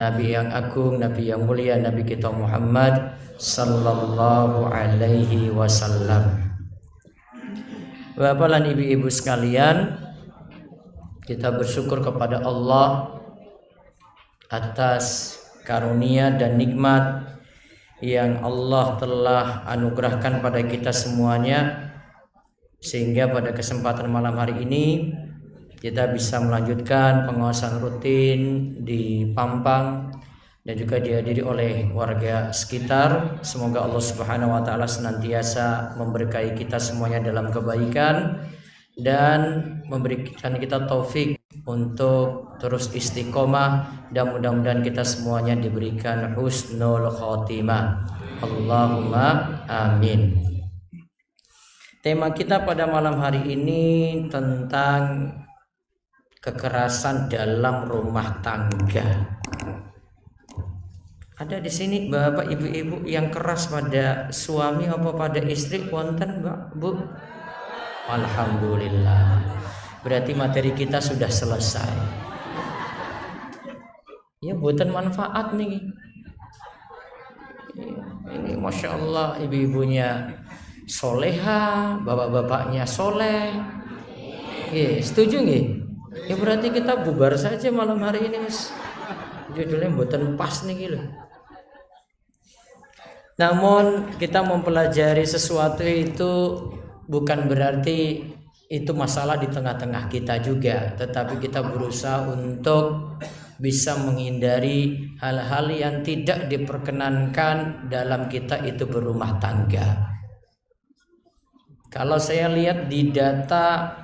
Nabi yang agung, Nabi yang mulia, Nabi kita Muhammad sallallahu alaihi wasallam. Bapak dan ibu-ibu sekalian, kita bersyukur kepada Allah atas karunia dan nikmat yang Allah telah anugerahkan pada kita semuanya, sehingga pada kesempatan malam hari ini kita bisa melanjutkan pengawasan rutin di Pampang dan juga dihadiri oleh warga sekitar. Semoga Allah Subhanahu wa taala senantiasa memberkahi kita semuanya dalam kebaikan dan memberikan kita taufik untuk terus istiqomah, dan mudah-mudahan kita semuanya diberikan husnul khotimah. Allahumma amin. Tema kita pada malam hari ini tentang kekerasan dalam rumah tangga. Ada di sini bapak ibu-ibu yang keras pada suami apa pada istri? Wonten Mbak, Bu? Alhamdulillah. Berarti materi kita sudah selesai. Ya, buatan manfaat nih. Ini Masya Allah, ibu-ibunya soleha, bapak-bapaknya soleh. Setuju nggih? Ya berarti kita bubar saja malam hari ini, Mas. Judulnya buatan pas nih gitu. Namun kita mempelajari sesuatu itu bukan berarti itu masalah di tengah-tengah kita juga, tetapi kita berusaha untuk bisa menghindari hal-hal yang tidak diperkenankan dalam kita itu berumah tangga. Kalau saya lihat di data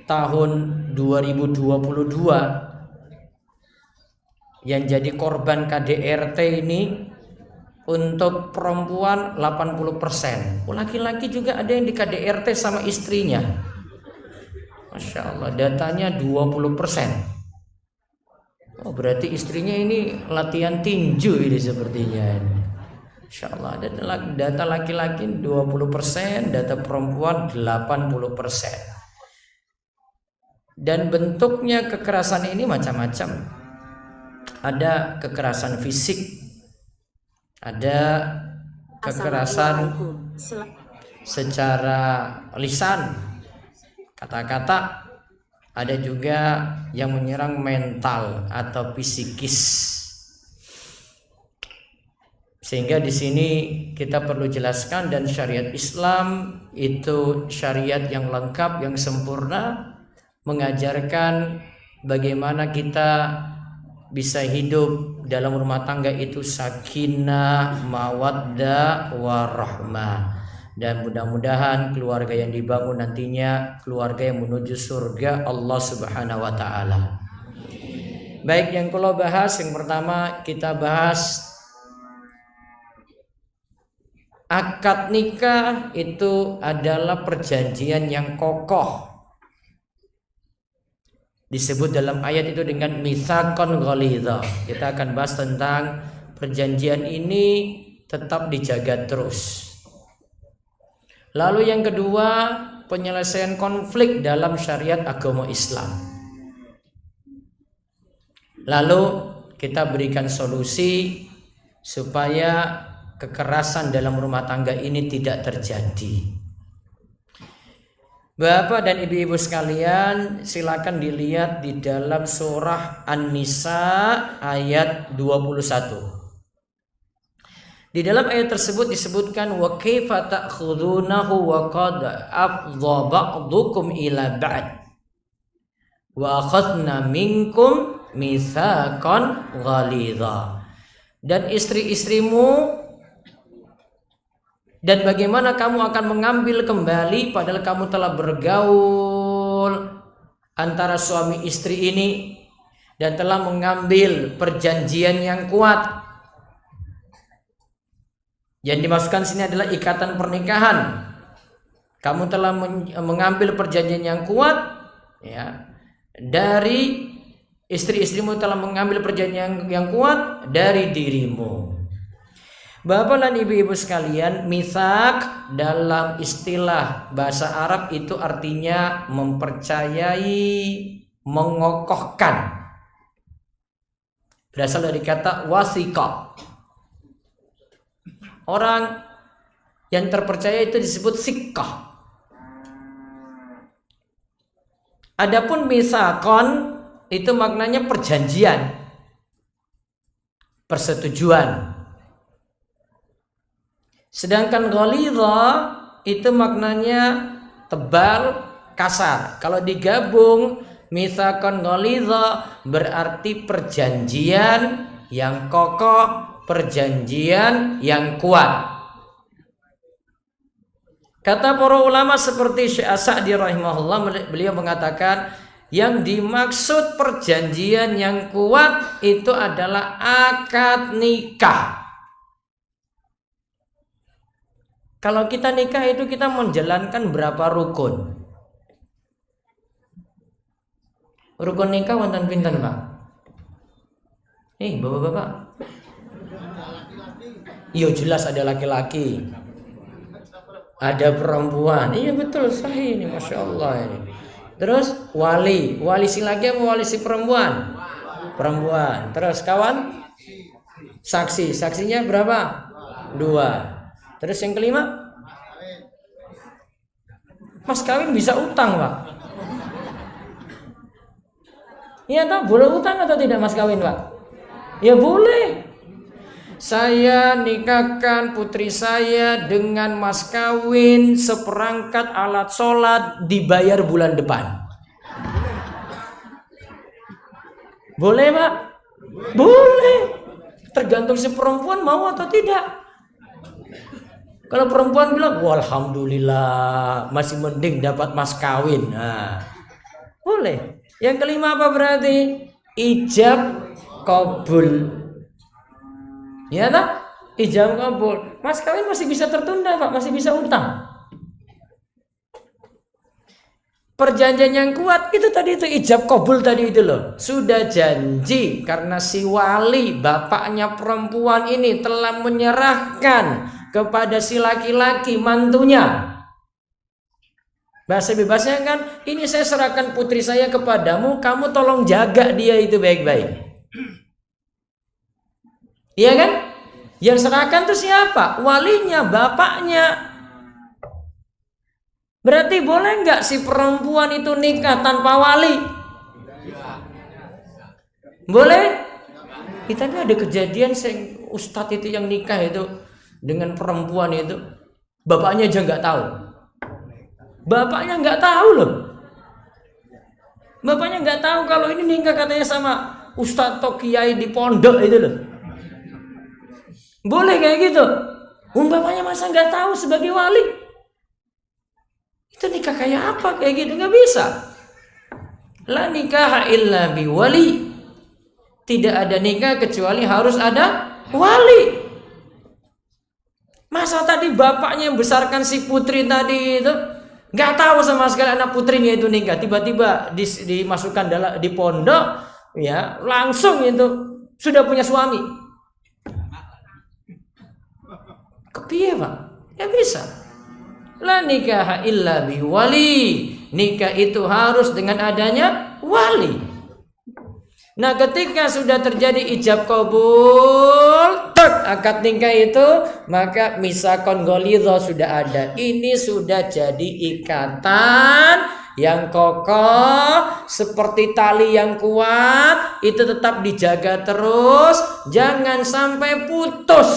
tahun 2022 yang jadi korban KDRT ini untuk perempuan 80%, laki-laki juga ada yang di KDRT sama istrinya. Masya Allah, datanya 20%. Oh, berarti istrinya ini latihan tinju ini sepertinya. Masya Allah, data laki-laki 20%, data perempuan 80%. Dan bentuknya kekerasan ini macam-macam. Ada kekerasan fisik, ada kekerasan secara lisan, kata-kata, ada juga yang menyerang mental atau psikis. Sehingga di sini kita perlu jelaskan, dan syariat Islam itu syariat yang lengkap, yang sempurna, mengajarkan bagaimana kita bisa hidup dalam rumah tangga itu sakinah, mawaddah, warahmah. Dan mudah-mudahan keluarga yang dibangun nantinya keluarga yang menuju surga Allah Subhanahu wa taala. Baik, yang kalau bahas, yang pertama kita bahas akad nikah itu adalah perjanjian yang kokoh. Disebut dalam ayat itu dengan mitsaqan ghalidha. Kita akan bahas tentang perjanjian ini tetap dijaga terus. Lalu yang kedua, penyelesaian konflik dalam syariat agama Islam. Lalu kita berikan solusi supaya kekerasan dalam rumah tangga ini tidak terjadi. Bapak dan ibu-ibu sekalian, silakan dilihat di dalam surah An-Nisa ayat 21. Di dalam ayat tersebut disebutkan wa kaifa ta'khudunahu wa qad afdha ba'dukum ila ba'd wa akhadna minkum mitsaqan ghalidha. Dan istri-istrimu, dan bagaimana kamu akan mengambil kembali padahal kamu telah bergaul antara suami istri ini dan telah mengambil perjanjian yang kuat. Yang dimaksudkan sini adalah ikatan pernikahan. Kamu telah mengambil perjanjian yang kuat, ya, dari istri-istrimu, telah mengambil perjanjian yang kuat dari dirimu. Bapak dan ibu-ibu sekalian, mitsaq dalam istilah bahasa Arab itu artinya mempercayai, mengokohkan. Berasal dari kata wasiqa. Orang yang terpercaya itu disebut siqah. Adapun misaqon itu maknanya perjanjian, persetujuan. Sedangkan ghalidha itu maknanya tebal, kasar. Kalau digabung mitsaqan ghalidha berarti perjanjian yang kokoh, perjanjian yang kuat. Kata para ulama seperti Syekh As-Sa'di rahimahullah, beliau mengatakan yang dimaksud perjanjian yang kuat itu adalah akad nikah. Kalau kita nikah itu kita menjalankan berapa rukun? Rukun nikah wonten pinten, Pak? Bapak-bapak. Iya jelas ada laki-laki, ada perempuan. Iya betul, sahih ini, masya Allah ini. Terus wali si laki apa wali si perempuan? Perempuan. Terus kawan, saksinya berapa? 2. Terus yang kelima, mas kawin bisa utang, Pak. Iya tak boleh utang atau tidak mas kawin, Pak? Ya boleh. Saya nikahkan putri saya dengan mas kawin seperangkat alat sholat, dibayar bulan depan. Boleh, Pak? Boleh. Tergantung si perempuan mau atau tidak. Kalau perempuan bilang, alhamdulillah masih mending dapat mas kawin. Nah, boleh. Yang kelima apa berarti? Ijab kabul. Ya tak? Ijab kabul. Mas kawin masih bisa tertunda, Pak, masih bisa utang. Perjanjian yang kuat itu tadi, itu ijab kabul tadi itu loh. Sudah janji karena si wali bapaknya perempuan ini telah menyerahkan kepada si laki-laki mantunya. Bahasa bebasnya kan, ini saya serahkan putri saya kepadamu, kamu tolong jaga dia itu baik-baik. Iya kan? Yang serahkan itu siapa? Walinya, bapaknya. Berarti boleh nggak si perempuan itu nikah tanpa wali? Boleh? Kita kan ada kejadian ustadz itu yang nikah itu dengan perempuan itu, bapaknya aja nggak tahu. Bapaknya nggak tahu loh. Bapaknya nggak tahu kalau ini nikah katanya sama ustadz atau kiai di pondok itu loh. Boleh kayak gitu? Bapaknya masa nggak tahu sebagai wali? Itu nikah kayak apa kayak gitu? Nggak bisa. La nikaha illa bi wali. Tidak ada nikah kecuali harus ada wali. Masa tadi bapaknya yang besarkan si putri tadi itu nggak tahu sama sekali anak putrinya itu nikah, tiba-tiba dimasukkan di pondok, ya langsung itu sudah punya suami. Kepiye, Pak? Ya bisa. La nikaha illa bi wali. Nikah itu harus dengan adanya wali. Nah, ketika sudah terjadi ijab kabul, akad nikah itu, maka misaqon ghalidha sudah ada. Ini sudah jadi ikatan yang kokoh seperti tali yang kuat, itu tetap dijaga terus, jangan sampai putus.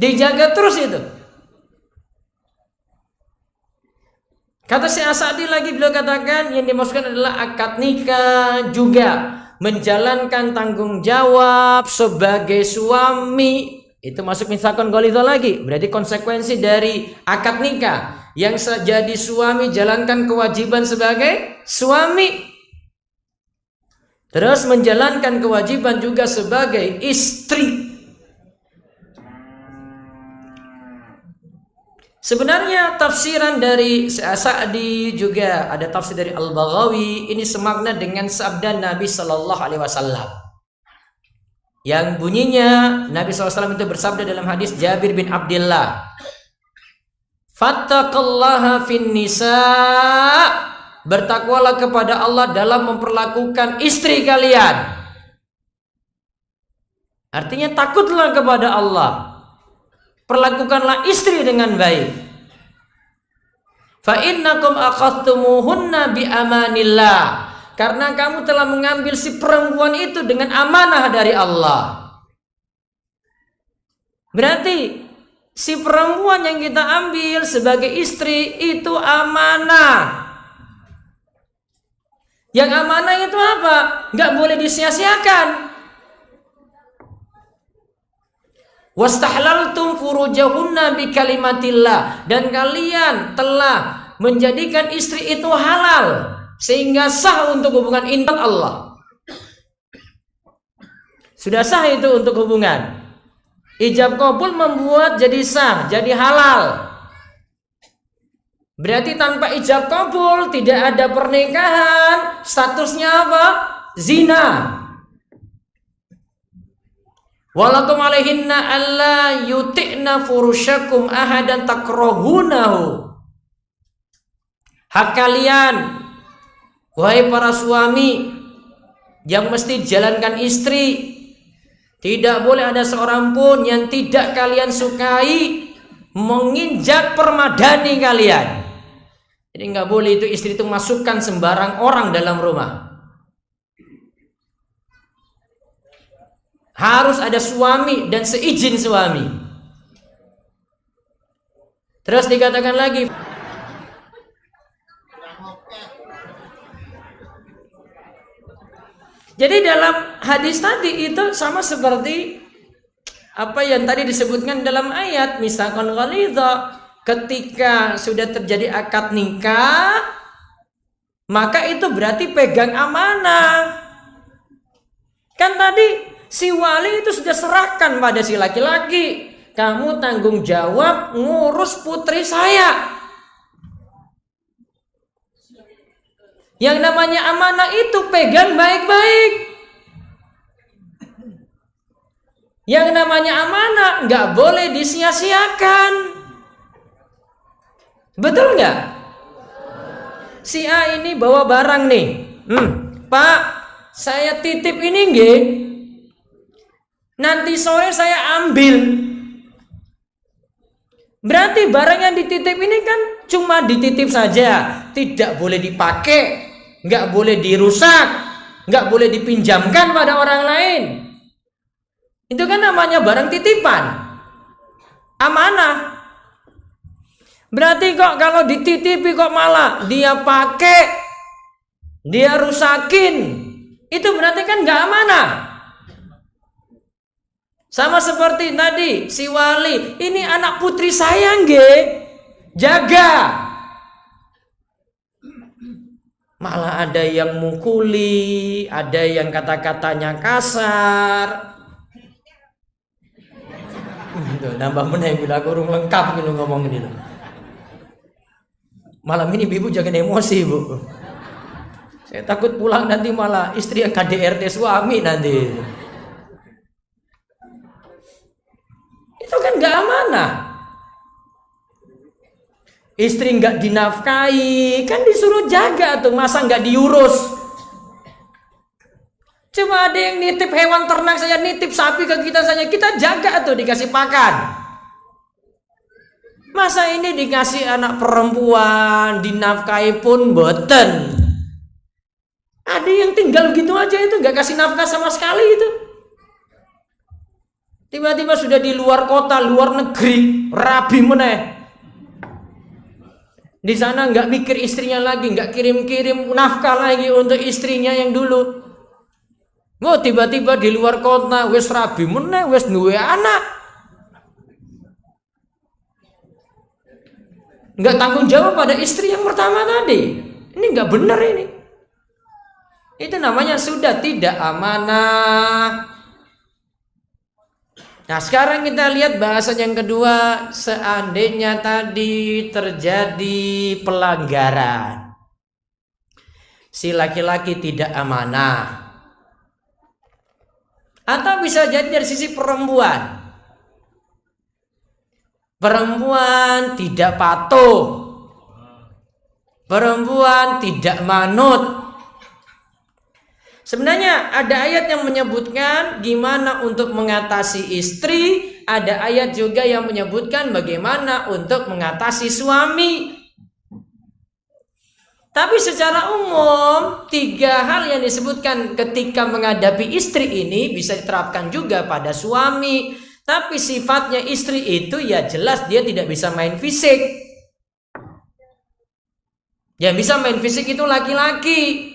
Dijaga terus itu. Kata Syekh As-Sa'di lagi, beliau katakan yang dimaksudkan adalah akad nikah juga menjalankan tanggung jawab sebagai suami. Itu masuk misaqon ghalidha lagi. Berarti konsekuensi dari akad nikah, yang jadi suami jalankan kewajiban sebagai suami, terus menjalankan kewajiban juga sebagai istri. Sebenarnya tafsiran dari Sa'di juga ada tafsir dari Al-Baghawi, ini semakna dengan sabda Nabi Sallallahu Alaihi Wasallam yang bunyinya Nabi SAW itu bersabda dalam hadis Jabir bin Abdullah, fattaqullaha fin nisa, bertakwalah kepada Allah dalam memperlakukan istri kalian. Artinya takutlah kepada Allah. Perlakukanlah istri dengan baik. Fa innakum akhadtumuhunna bi amanillah. Karena kamu telah mengambil si perempuan itu dengan amanah dari Allah. Berarti si perempuan yang kita ambil sebagai istri itu amanah. Yang amanah itu apa? Nggak boleh disia-siakan. Wastahlaltum furujahunna bi kalimatillah, dan kalian telah menjadikan istri itu halal sehingga sah untuk hubungan intim Allah. Sudah sah itu untuk hubungan. Ijab qabul membuat jadi sah, jadi halal. Berarti tanpa ijab qabul tidak ada pernikahan, statusnya apa? Zina. Walakum alaihinna alla yuti'na furusyakum ahadan takrahunahu. Hak kalian, wahai para suami yang mesti jalankan istri, tidak boleh ada seorang pun yang tidak kalian sukai menginjak permadani kalian. Jadi nggak boleh itu istri itu masukkan sembarang orang dalam rumah. Harus ada suami dan seizin suami. Terus dikatakan lagi, jadi dalam hadis tadi itu sama seperti apa yang tadi disebutkan dalam ayat, misalkan ghalidha, ketika sudah terjadi akad nikah, maka itu berarti pegang amanah. Kan tadi si wali itu sudah serahkan pada si laki-laki, kamu tanggung jawab ngurus putri saya. Yang namanya amanah itu pegang baik-baik. Yang namanya amanah nggak boleh disia-siakan. Betul nggak? Si A ini bawa barang nih, Pak, saya titip ini nggih. Nanti sore saya ambil. Berarti barang yang dititip ini kan cuma dititip saja, tidak boleh dipakai, nggak boleh dirusak, nggak boleh dipinjamkan pada orang lain. Itu kan namanya barang titipan, amanah. Berarti kok kalau dititipi kok malah dia pakai, dia rusakin, itu berarti kan nggak amanah. Sama seperti tadi si wali, ini anak putri saya nggih, jaga. Malah ada yang mukuli, ada yang kata-katanya kasar. Tuh, nambah meneh bila kurung lengkap gitu ngomong ini. Malam ini ibu jangan emosi, Bu. Saya takut pulang nanti malah istri yang KDRT suami nanti. Itu kan gak amanah. Istri gak dinafkahi, kan disuruh jaga tuh, masa gak diurus. Cuma ada yang nitip hewan ternak saja, nitip sapi ke kita saja, kita jaga tuh, dikasih pakan. Masa ini dikasih anak perempuan, dinafkahi pun boten. Ada yang tinggal gitu aja itu, gak kasih nafkah sama sekali itu. Tiba-tiba sudah di luar kota, luar negeri, rabi meneh. Di sana nggak mikir istrinya lagi, nggak kirim-kirim nafkah lagi untuk istrinya yang dulu. Oh, tiba-tiba di luar kota, wes rabi meneh, wes duwe anak. Nggak tanggung jawab pada istri yang pertama tadi. Ini nggak benar ini. Itu namanya sudah tidak amanah. Nah, sekarang kita lihat bahasan yang kedua. Seandainya tadi terjadi pelanggaran, si laki-laki tidak amanah, atau bisa jadi dari sisi perempuan, perempuan tidak patuh, perempuan tidak manut. Sebenarnya ada ayat yang menyebutkan gimana untuk mengatasi istri, ada ayat juga yang menyebutkan bagaimana untuk mengatasi suami. Tapi secara umum 3 hal yang disebutkan ketika menghadapi istri ini bisa diterapkan juga pada suami. Tapi sifatnya istri itu ya jelas dia tidak bisa main fisik. Yang bisa main fisik itu laki-laki.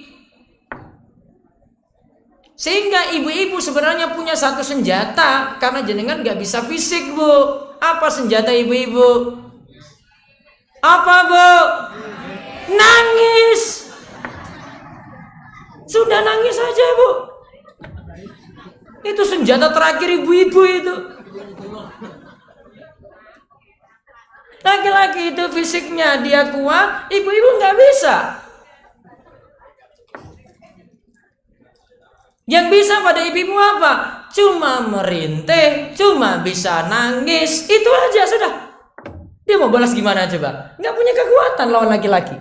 Sehingga ibu-ibu sebenarnya punya satu senjata. Karena jenengan gak bisa fisik, Bu. Apa senjata ibu-ibu? Apa, Bu? Nangis. Sudah nangis saja, Bu. Itu senjata terakhir ibu-ibu itu. Laki-laki itu fisiknya dia kuat, ibu-ibu gak bisa. Yang bisa pada ibu-ibu apa? Cuma merintih, cuma bisa nangis. Itu aja sudah. Dia mau balas gimana coba? Nggak punya kekuatan lawan laki-laki.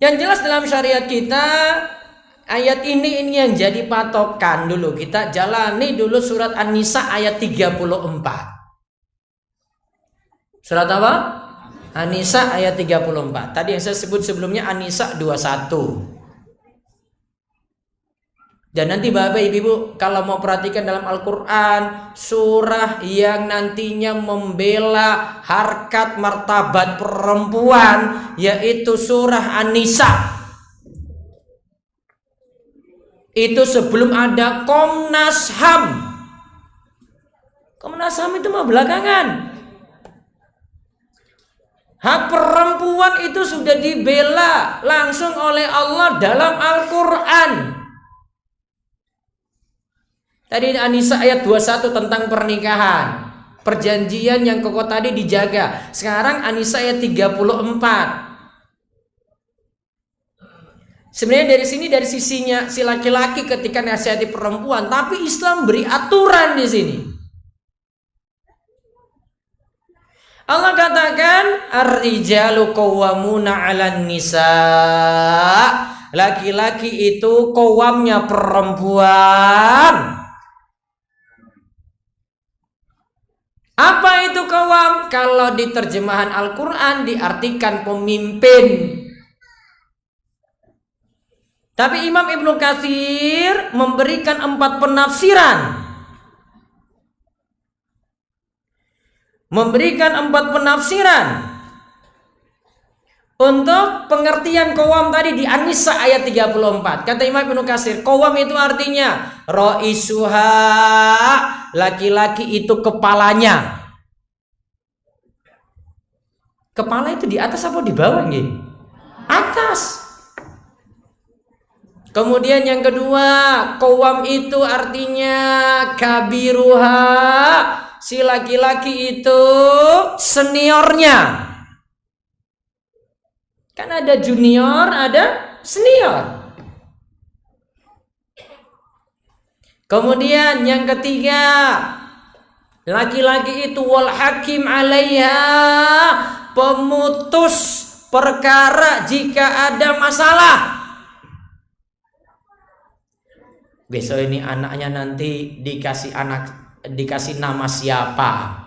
Yang jelas dalam syariat kita, ayat ini yang jadi patokan dulu. Kita jalani dulu surat An-Nisa ayat 34. Surat apa? An-Nisa ayat 34. Tadi yang saya sebut sebelumnya An-Nisa 21. Dan nanti Bapak Ibu kalau mau perhatikan dalam Al-Quran, surah yang nantinya membela harkat martabat perempuan, yaitu surah An-Nisa. Itu sebelum ada Komnas HAM. Komnas HAM itu mah belakangan. Hak perempuan itu sudah dibela langsung oleh Allah dalam Al-Quran. Tadi An-Nisa ayat 21 tentang pernikahan. Perjanjian yang kokoh tadi dijaga. Sekarang An-Nisa ayat 34. Sebenarnya dari sini dari sisinya si laki-laki ketika nasihati perempuan, tapi Islam beri aturan di sini. Allah katakan ar-rijalu qawwamuna 'alan nisa. Laki-laki itu qawwamnya perempuan. Apa itu qawwam? Kalau di terjemahan Al-Qur'an diartikan pemimpin. Tapi Imam Ibnu Katsir memberikan 4 penafsiran. Untuk pengertian qawwam tadi di An-Nisa ayat 34. Kata Imam Ibnu Katsir, qawwam itu artinya ra'isuha, laki-laki itu kepalanya. Kepala itu di atas apa di bawah nggih? Atas. Kemudian yang kedua, qawwam itu artinya kabiruha, si laki-laki itu seniornya. Kan ada junior, ada senior. Kemudian yang ketiga, laki-laki itu wal hakim 'alaiha, pemutus perkara jika ada masalah. Besok ini anaknya nanti dikasih nama siapa?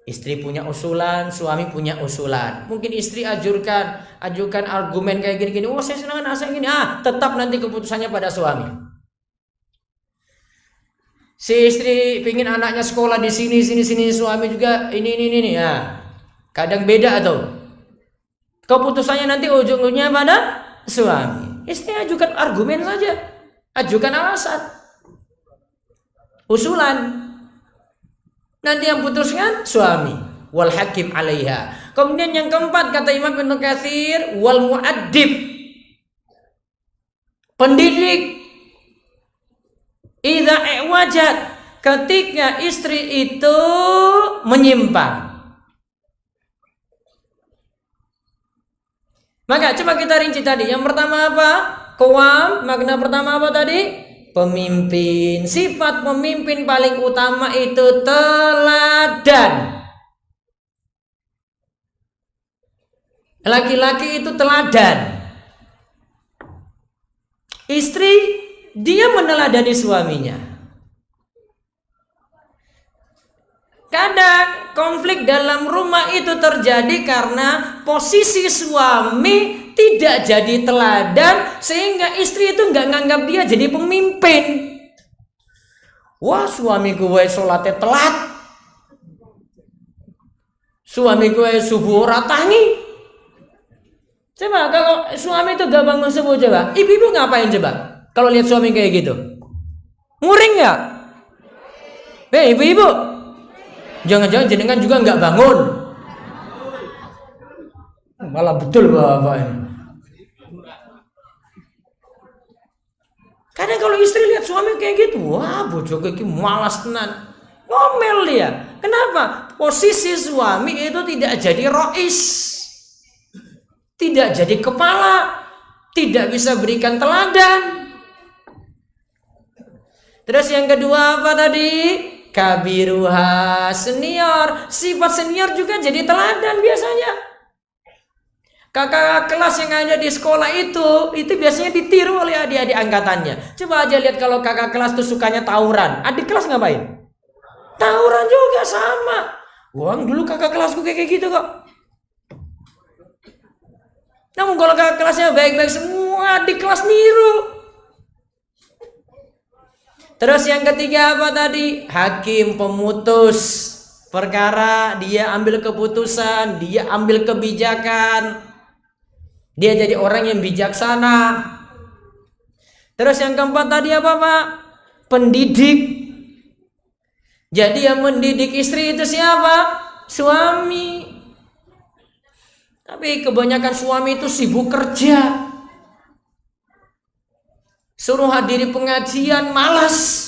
Istri punya usulan, suami punya usulan. Mungkin istri ajukan argumen kayak gini-gini. Oh, saya senang anak saya gini. Tetap nanti keputusannya pada suami. Si istri pingin anaknya sekolah di sini, suami juga ini. Kadang beda atau keputusannya nanti ujung-ujungnya pada suami. Istri ajukan argumen saja, ajukan alasan, usulan. Nanti yang putuskan suami. Wal hakim 'alaiha. Kemudian yang keempat kata Imam Ibnu Katsir, wal mu'addib, pendidik. Idza i'wajat, ketika istri itu menyimpang. Maka coba kita rinci tadi. Yang pertama apa? Qawwam, makna pertama apa tadi? Pemimpin. Sifat pemimpin paling utama itu teladan. Laki-laki itu teladan. Istri dia meneladani suaminya. Kadang konflik dalam rumah itu terjadi karena posisi suami tidak jadi teladan, sehingga istri itu nggak nganggap dia jadi pemimpin. Wah, suami gue sholatnya telat, suami gue subuh ora tangi. Coba kalau suami itu gak bangun subuh, coba ibu-ibu ngapain coba kalau lihat suami kayak gitu? Nguring nggak? Ibu-ibu, jangan-jangan jenengan juga nggak bangun. Malah betul bapak ini. Kadang kalau istri lihat suami kayak gitu, wah bojo iki malas tenan, ngomel dia. Kenapa? Posisi suami itu tidak jadi rois, tidak jadi kepala, tidak bisa berikan teladan. Terus yang kedua apa tadi? Kabiruha, senior. Sifat senior juga jadi teladan biasanya. Kakak kelas yang ada di sekolah itu biasanya ditiru oleh adik-adik angkatannya. Coba aja lihat kalau kakak kelas tuh sukanya tawuran, adik kelas ngapain? Tawuran juga sama. Wah, dulu kakak kelasku kayak gitu kok. Namun kalau kakak kelasnya baik-baik semua, adik kelas niru. Terus yang ketiga apa tadi? Hakim, pemutus perkara, dia ambil keputusan, dia ambil kebijakan. Dia jadi orang yang bijaksana. Terus yang keempat tadi apa Pak? Pendidik. Jadi yang mendidik istri itu siapa? Suami. Tapi kebanyakan suami itu sibuk kerja. Suruh hadiri pengajian malas.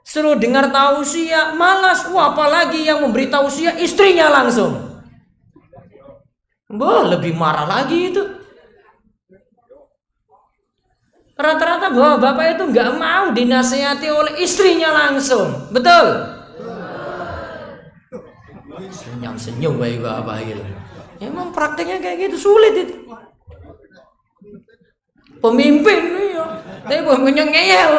Suruh dengar tausiah malas. Wah, apalagi yang memberi tausiah istrinya langsung. Wah, lebih marah lagi itu. Rata-rata bapak itu nggak mau dinasihati oleh istrinya langsung, betul? Senyum-senyum baik bapak itu. Emang prakteknya kayak gitu, sulit itu. Pemimpin ya, tapi pemimpinnya ngeyel.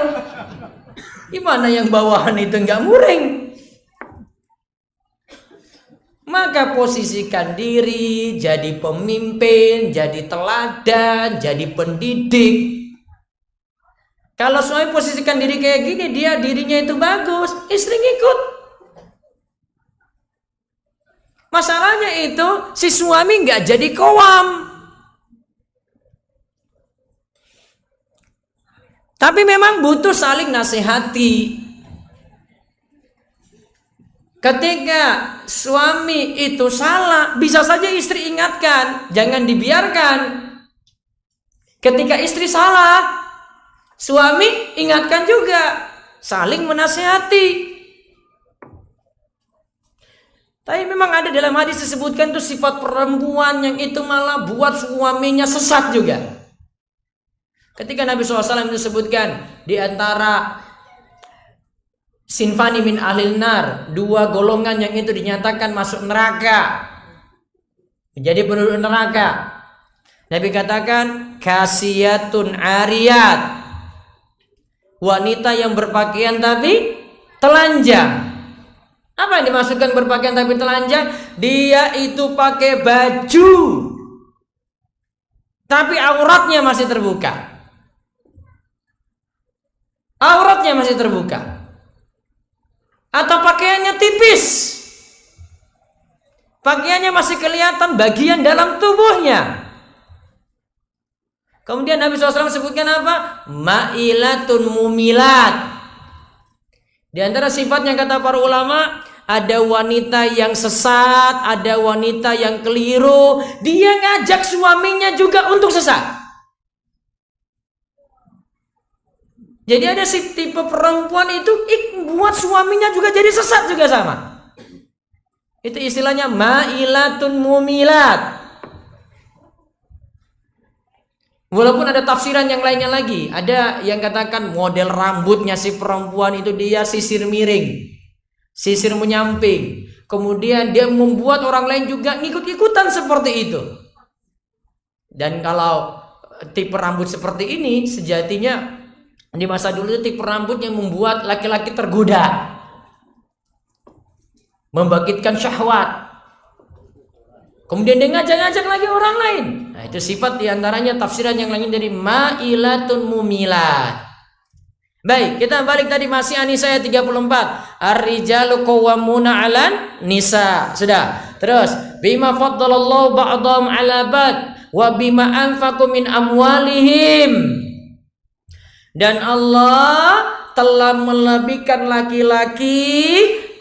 Gimana yang bawahan itu nggak muring? Maka posisikan diri jadi pemimpin, jadi teladan, jadi pendidik. Kalau suami posisikan diri kayak gini, dia dirinya itu bagus, istri ngikut. Masalahnya itu si suami nggak jadi kowam. Tapi memang butuh saling nasihati. Ketika suami itu salah, bisa saja istri ingatkan, jangan dibiarkan. Ketika istri salah, suami ingatkan juga, saling menasihati. Tapi memang ada dalam hadis disebutkan tuh sifat perempuan yang itu malah buat suaminya sesat juga. Ketika Nabi SAW disebutkan di antara sinfani min ahlil nar, dua golongan yang itu dinyatakan masuk neraka, menjadi penduduk neraka. Nabi katakan kasiyatun ariyat, wanita yang berpakaian tapi telanjang. Apa yang dimaksudkan berpakaian tapi telanjang? Dia itu pakai baju tapi auratnya masih terbuka. Auratnya masih terbuka. Atau pakaiannya tipis, pakaiannya masih kelihatan bagian dalam tubuhnya. Kemudian Nabi SAW sebutkan apa? Ma'ilatun mumilat. Di antara sifatnya kata para ulama, ada wanita yang sesat, ada wanita yang keliru. Dia ngajak suaminya juga untuk sesat. Jadi ada si tipe perempuan itu buat suaminya juga jadi sesat juga sama. Itu istilahnya ma'ilatun mumilat. Walaupun ada tafsiran yang lainnya lagi. Ada yang katakan model rambutnya si perempuan itu dia sisir miring, sisir menyamping. kemudian dia membuat orang lain juga ngikut-ikutan seperti itu. Dan kalau tipe rambut seperti ini sejatinya di masa dulu itu tipe rambut yang membuat laki-laki tergoda, membangkitkan syahwat. Kemudian dia ngajak-ngajak lagi orang lain. Nah, itu sifat diantaranya tafsiran yang lain dari ma'ilatun mumilat. Baik, kita balik tadi masih An-Nisa ayat 34. Ar-rijalu qawwamuna 'alan nisa. Sudah. Terus, bima faddalallahu ba'dhum 'ala ba'd wa bima anfaqu min amwalihim. Dan Allah telah melebihkan laki-laki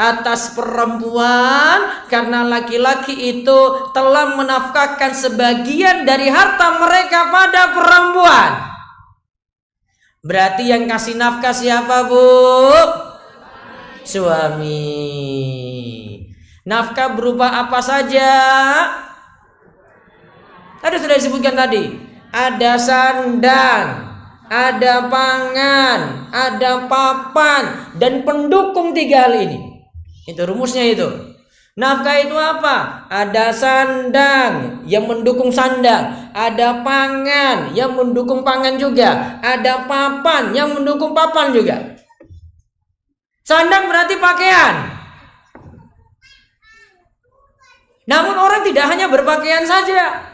atas perempuan karena laki-laki itu telah menafkahkan sebagian dari harta mereka pada perempuan. Berarti yang kasih nafkah siapa, Bu? Suami. Nafkah berupa apa saja? Tadi sudah disebutkan tadi. Ada sandang, ada pangan, ada papan, dan pendukung 3 hal ini. Itu rumusnya itu. Nafkah itu apa? Ada sandang yang mendukung sandang, ada pangan yang mendukung pangan juga, ada papan yang mendukung papan juga. Sandang berarti pakaian. Namun orang tidak hanya berpakaian saja.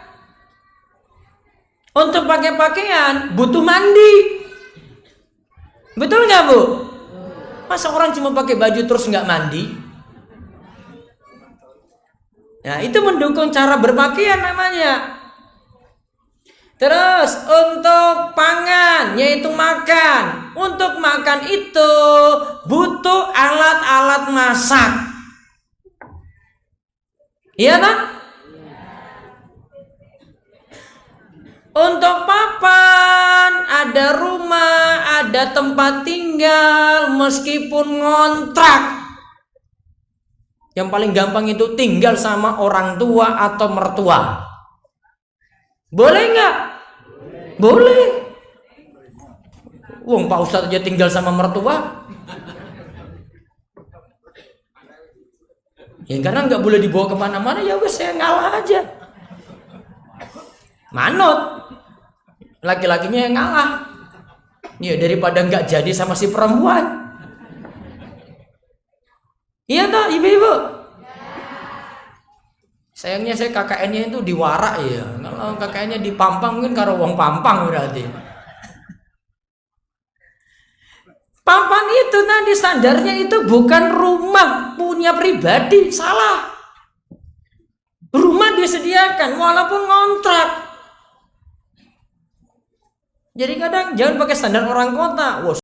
Untuk pakai pakaian butuh mandi. Betul nggak, Bu? Masa orang cuma pakai baju terus nggak mandi? Nah, itu mendukung cara berpakaian namanya. Terus untuk pangan, yaitu makan. Untuk makan itu butuh alat-alat masak. Iya kan? Untuk papan, ada rumah, ada tempat tinggal, meskipun ngontrak. Yang paling gampang itu tinggal sama orang tua atau mertua. Boleh nggak? Boleh. Wong Pak Ustadz aja tinggal sama mertua. Ya karena nggak boleh dibawa kemana-mana, ya wes saya ngalah aja. Manut. Laki-lakinya yang ngalah. Ya daripada nggak jadi sama si perempuan. Iya toh ibu-ibu. Sayangnya saya KKN-nya itu di Warak ya. Kalau KKN-nya di Pampang mungkin karo wong Pampang berarti. Papan itu nanti standarnya itu bukan rumah punya pribadi, salah. Rumah disediakan walaupun ngontrak. Jadi kadang jangan pakai standar orang kota. Wah,